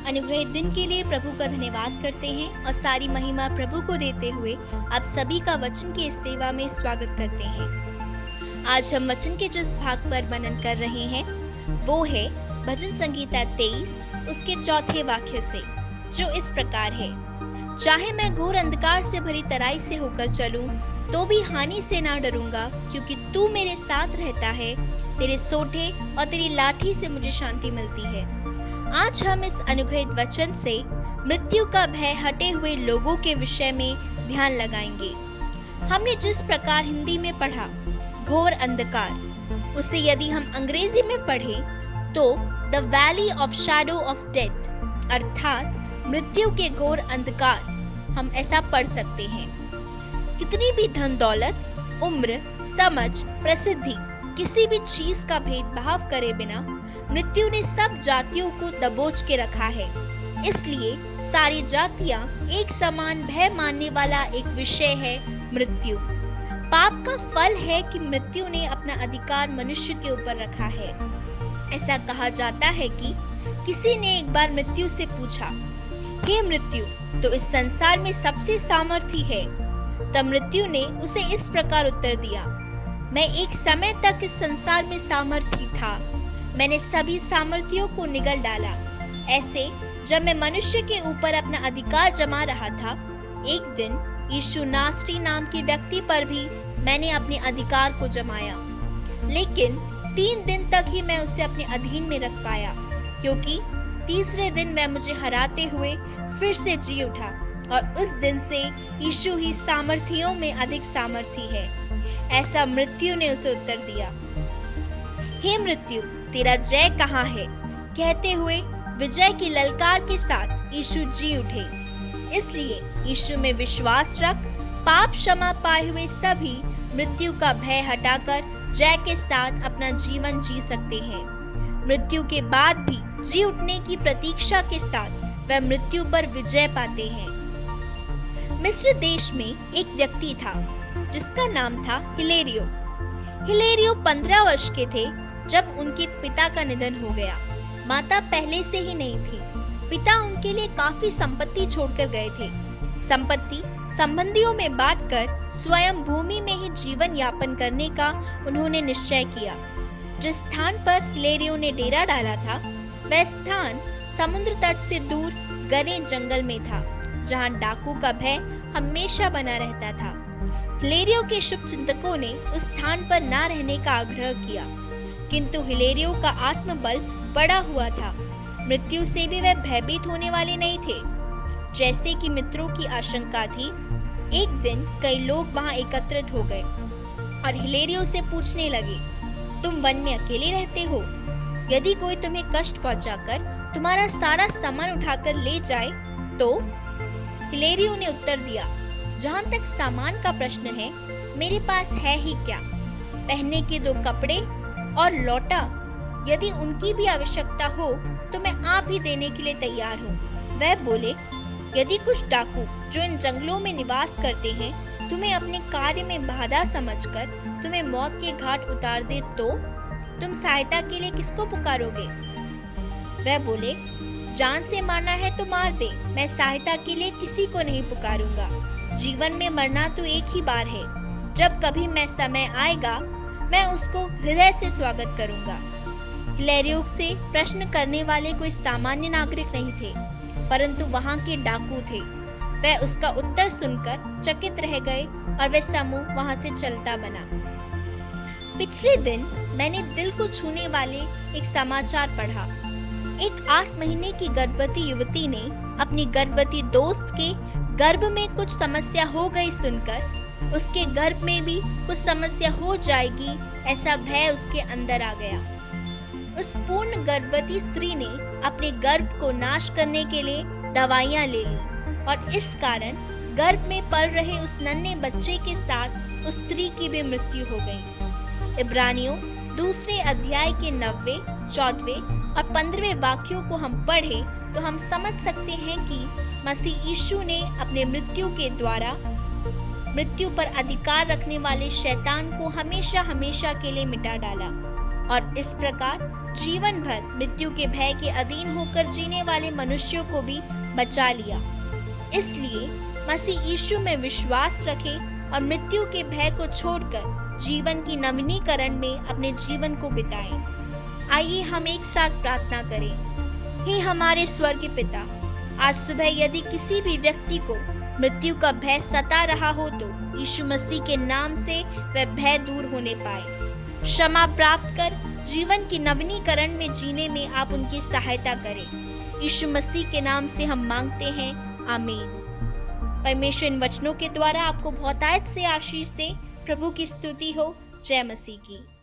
अनुग्रहित दिन के लिए प्रभु का धन्यवाद करते हैं और सारी महिमा प्रभु को देते हुए आप सभी का वचन की इस सेवा में स्वागत करते हैं। आज हम वचन के जिस भाग पर मनन कर रहे हैं वो है भजन संगीता 23 उसके चौथे वाक्य से, जो इस प्रकार है। चाहे मैं घोर अंधकार से भरी तराई से होकर चलूं तो भी हानि से ना डरूंगा, क्योंकि तू मेरे साथ रहता है। तेरे सोंठे और तेरी लाठी से मुझे शांति मिलती है। आज हम इस अनुग्रहित वचन से मृत्यु का भय हटे हुए लोगों के विषय में ध्यान लगाएंगे। हमने जिस प्रकार हिंदी में पढ़ा घोर अंधकार, उसे यदि हम अंग्रेजी में पढ़ें तो the valley of shadow of death, अर्थात मृत्यु के घोर अंधकार, हम ऐसा पढ़ सकते हैं। कितनी भी धन दौलत, उम्र, समझ, प्रसिद्धि, किसी भी चीज का भेदभाव करे बिना मृत्यु ने सब जातियों को दबोच के रखा है। इसलिए सारी जातियां एक समान भय मानने वाला एक विषय है मृत्यु। पाप का फल है कि मृत्यु ने अपना अधिकार मनुष्य के ऊपर रखा है। ऐसा कहा जाता है कि किसी ने एक बार मृत्यु से पूछा, हे मृत्यु, तो इस संसार में सबसे सामर्थी है? तब मृत्यु ने उसे इस प्रकार उत्तर दिया, मैं एक समय तक इस संसार में सामर्थी था। मैंने सभी सामर्थियों को निगल डाला। ऐसे जब मैं मनुष्य के ऊपर अपना अधिकार जमा रहा था, एक दिन यीशु नासरी नाम के व्यक्ति पर भी मैंने अपने अधिकार को जमाया। लेकिन 3 दिन तक ही मैं उसे अपने अधीन में रख पाया, क्योंकि तीसरे दिन वह मुझे हराते हुए फिर से जी उठा, और उस दिन से यीशु ही सामर्थियों में अधिक सामर्थी है। ऐसा मृत्यु ने उसे उत्तर दिया। हे मृत्यु, तेरा जय कहाँ है? कहते हुए विजय की ललकार के साथ यीशु जी उठे। इसलिए यीशु में विश्वास रख पाप क्षमा पाए हुए सभी मृत्यु का भय हटाकर जय के साथ अपना जीवन जी सकते हैं। मृत्यु के बाद भी जी उठने की प्रतीक्षा के साथ वह मृत्यु पर विजय पाते हैं। मिस्र देश में एक व्यक्ति था जिसका नाम था हिलेरियो। हिलेरियो 15 वर्ष के थे जब उनके पिता का निधन हो गया। माता पहले से ही नहीं थी। पिता उनके लिए काफी संपत्ति छोड़कर गए थे। संपत्ति संबंधियों में बांटकर स्वयं भूमि में ही जीवन यापन करने का उन्होंने निश्चय किया। जिस स्थान पर हिलेरियो ने डेरा डाला था, वह स्थान समुद्र तट से दूर घने जंगल में था, जहां डाकू का भय हमेशा बना रहता था। हिलेरियो के शुभ चिंतकों ने उस स्थान पर न रहने का आग्रह किया, किंतु हिलेरियो का आत्मबल बड़ा हुआ था। मृत्यु से भी वह भयभीत होने वाले नहीं थे। जैसे कि मित्रों की आशंका थी, एक दिन कई लोग वहां एकत्रित हो गए और हिलेरियो से पूछने लगे, तुम वन में अकेले रहते हो? यदि कोई तुम्हें कष्ट पहुंचाकर तुम्हारा सारा सामान उठाकर ले जाए तो? हिलेरियो ने उत्तर दिया, जहां तक सामान का प्रश्न है, मेरे पास है ही क्या? पहनने के 2 कपड़े और लौटा, यदि उनकी भी आवश्यकता हो तो मैं आप ही देने के लिए तैयार हूँ। वह बोले, यदि कुछ डाकू जो इन जंगलों में निवास करते हैं तुम्हें अपने कार्य में बाधा समझकर तुम्हें मौत के घाट उतार दे तो तुम सहायता के लिए किसको पुकारोगे? वह बोले, जान से मारना है तो मार दे, मैं सहायता के लिए किसी को नहीं पुकारूंगा। जीवन में मरना तो एक ही बार है। जब कभी मैं समय आएगा मैं उसको हृदय से स्वागत करूंगा। हिलेरियो से प्रश्न करने वाले कोई सामान्य नागरिक नहीं थे, परंतु वहां के डाकू थे। वह उसका उत्तर सुनकर चकित रह गए और वह समूह वहां से चलता बना। पिछले दिन मैंने दिल को छूने वाले एक समाचार पढ़ा। एक 8 महीने की गर्भवती युवती ने अपनी गर्भवती दोस्त के गर्भ में कुछ समस्या हो गई सुनकर उसके गर्भ में भी कुछ समस्या हो जाएगी ऐसा भय उसके अंदर आ गया। उस पूर्ण गर्भवती स्त्री ने अपने गर्भ को नाश करने के लिए दवाइयां ले ली और इस कारण गर्भ में पल रहे उस नन्हे बच्चे के साथ उस स्त्री की भी मृत्यु हो गई। इब्रानियों 2 अध्याय के 9वें, 14वें और 15वें वाक्यों को हम पढ़े तो हम समझ सकते हैं कि मसीह यीशु ने अपने मृत्यु के द्वारा मृत्यु पर अधिकार रखने वाले शैतान को हमेशा हमेशा के लिए मिटा डाला और इस प्रकार जीवन भर मृत्यु के भय के अधीन होकर जीने वाले मनुष्यों को भी बचा लिया। इसलिए मसीह यीशु में विश्वास रखें और मृत्यु के भय को छोड़कर जीवन की नवीनीकरण में अपने जीवन को बिताएं। आइए हम एक साथ प्रार्थना करें। हे हमारे स्वर्गीय पिता, आज सुबह यदि किसी भी व्यक्ति को मृत्यु का भय सता रहा हो तो यीशु मसीह के नाम से वह भय दूर होने पाए। क्षमा प्राप्त कर जीवन की नवीनीकरण में जीने में आप उनकी सहायता करें। यीशु मसीह के नाम से हम मांगते हैं, आमीन। परमेश्वर इन वचनों के द्वारा आपको बहुतायत से आशीष दे। प्रभु की स्तुति हो। जय मसीह की।